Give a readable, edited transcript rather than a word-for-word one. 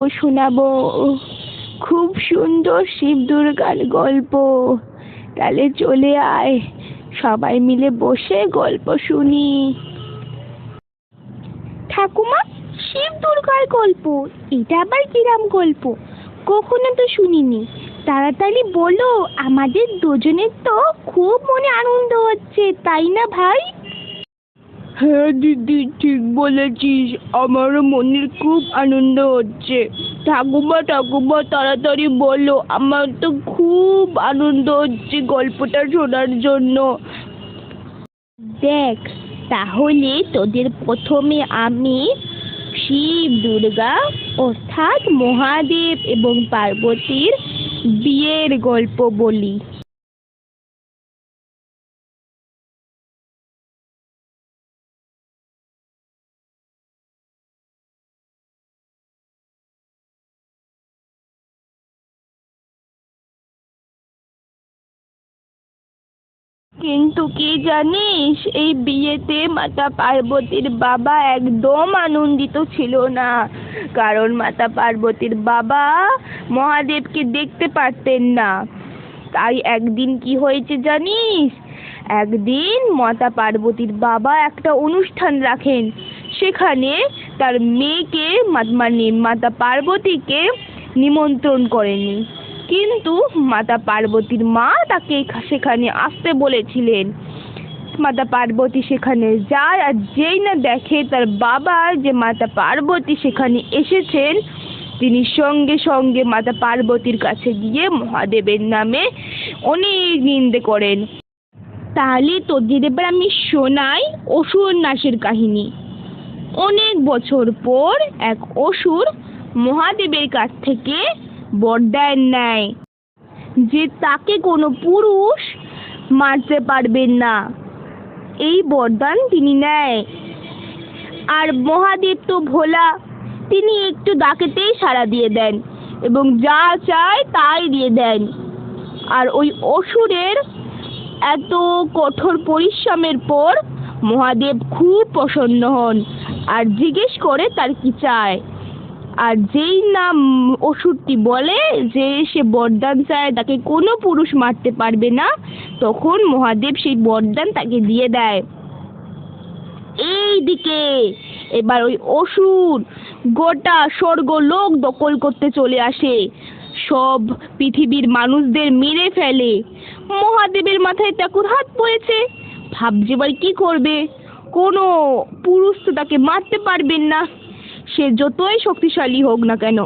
শোনাবো। খুব সুন্দর শিব দুর্গার গল্প। তাহলে চলে আয়, সবাই মিলে বসে গল্প শুনি। ঠাকুমা, শিব দুর্গার গল্প? এটা আবার কিরাম গল্প? কখনো তো শুনিনি। তাড়াতাড়ি বলো, আমাদের দুজনের তো খুব মনে আনন্দ হচ্ছে, তাই না ভাই? হ্যাঁ দিদি, ঠিক বলেছিস, আমারও মনের খুব আনন্দ হচ্ছে। ঠাকুমা ঠাকুমা, তাড়াতাড়ি বলো, আমার তো খুব আনন্দ হচ্ছে গল্পটা শোনার জন্য। দেখ, তাহলে তোদের প্রথমে আমি শিব দুর্গা অর্থাৎ মহাদেব এবং পার্বতীর বিয়ের গল্প বলি। কিন্তু কি জানিস, এই বিয়েতে মাতা পার্বতীর বাবা একদম আনন্দিত ছিল না। কারণ মাতা পার্বতীর বাবা মহাদেবকে দেখতে পারতেন না। তাই একদিন কি হয়েছে জানিস? একদিন মাতা পার্বতীর বাবা একটা অনুষ্ঠান রাখেন। সেখানে তার মেয়েকে মানে মাতা পার্বতীকে নিমন্ত্রণ করেনি, কিন্তু মাতা পার্বতীর মা তাকে সেখানে আসতে বলেছিলেন। মাতা পার্বতী সেখানে যায়, আর যেই না দেখে তার বাবা যে মাতা পার্বতী সেখানে এসেছেন, তিনি সঙ্গে সঙ্গে মাতা পার্বতীর কাছে গিয়ে মহাদেবের নামে অনেক নিন্দে করেন। তাহলে তোদের এবার আমি শোনাই অসুর নাশের কাহিনী। অনেক বছর পর এক অসুর মহাদেবের কাছ থেকে বরদান নেয় যে তাকে কোনো পুরুষ মারতে পারবেন না। এই বরদান তিনি নেয়। আর মহাদেব তো ভোলা, তিনি একটু ডাকেতেই সাড়া দিয়ে দেন এবং যা চায় তাই দিয়ে দেন। আর ওই অসুরের এত কঠোর পরিশ্রমের পর মহাদেব খুব প্রসন্ন হন আর জিজ্ঞেস করে তার কি চায়। আর যেই না অসুরটি বলে যে সে বরদান চায় তাকে কোনো পুরুষ মারতে পারবে না, তখন মহাদেব সেই বরদান তাকে দিয়ে দেয়। এইদিকে এবার ওই অসুর গোটা স্বর্গলোক দখল করতে চলে আসে, সব পৃথিবীর মানুষদের মেরে ফেলে। মহাদেবের মাথায় তখন হাত পড়েছে, ভাবছে এবার কি করবে। কোনো পুরুষ তো তাকে মারতে পারবেন না, সে যতই শক্তিশালী হোক না কেন।